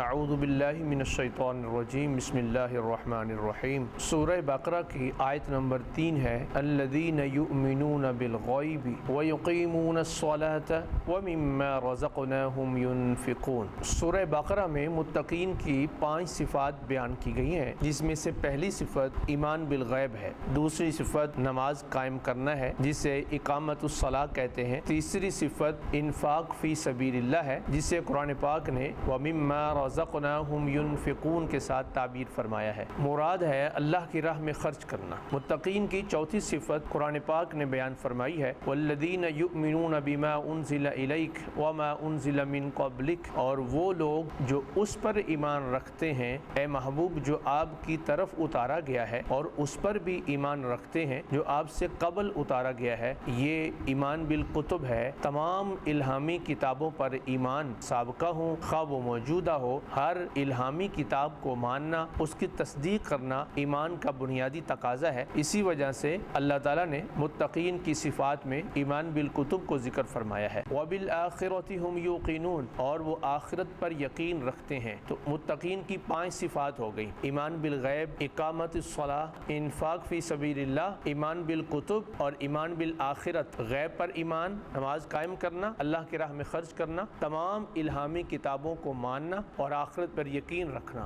اعوذ باللہ من الشیطان الرجیم بسم اللہ الرحمن الرحیم۔ سورہ بقرہ کی آیت نمبر 3 ہے الذین یؤمنون بالغیب ویقیمون الصلاۃ ومما رزقناہم ینفقون۔ سورہ بقرہ میں متقین کی 5 صفات بیان کی گئی ہیں، جس میں سے پہلی صفت ایمان بالغیب ہے، دوسری صفت نماز قائم کرنا ہے جسے اقامت الصلاۃ کہتے ہیں، تیسری صفت انفاق فی سبیل اللہ ہے جسے قرآن پاک نے وَمِمَّا رَزَقْنَاهُمْ يُنْفِقُونَ کے ساتھ تعبیر فرمایا ہے، مراد ہے اللہ کی راہ میں خرچ کرنا۔ متقین کی چوتھی صفت قرآن پاک نے بیان فرمائی ہے وَالَّذِينَ يُؤْمِنُونَ بِمَا أُنزِلَ إِلَيْكَ وَمَا أُنزِلَ مِن قَبْلِكَ، اور وہ لوگ جو اس پر ایمان رکھتے ہیں اے محبوب جو آپ کی طرف اتارا گیا ہے اور اس پر بھی ایمان رکھتے ہیں جو آپ سے قبل اتارا گیا ہے۔ یہ ایمان بالکتب ہے، تمام الہامی کتابوں پر ایمان سابقہ ہو خواہ وہ موجودہ ہو، ہر الہامی کتاب کو ماننا، اس کی تصدیق کرنا ایمان کا بنیادی تقاضا ہے۔ اسی وجہ سے اللہ تعالیٰ نے متقین کی صفات میں ایمان بالکتب کو ذکر فرمایا ہے۔ وَبِالْآخِرَةِ هُمْ يُوقِنُونَ، اور وہ آخرت پر یقین رکھتے ہیں۔ تو متقین کی 5 صفات ہو گئی، ایمان بالغیب، اقامت الصلاۃ، انفاق فی سبیل اللہ، ایمان بالکتب اور ایمان بالآخرت، غیب پر ایمان، نماز قائم کرنا، اللہ کی راہ میں خرچ کرنا، تمام الہامی کتابوں کو ماننا اور آخرت پر یقین رکھنا۔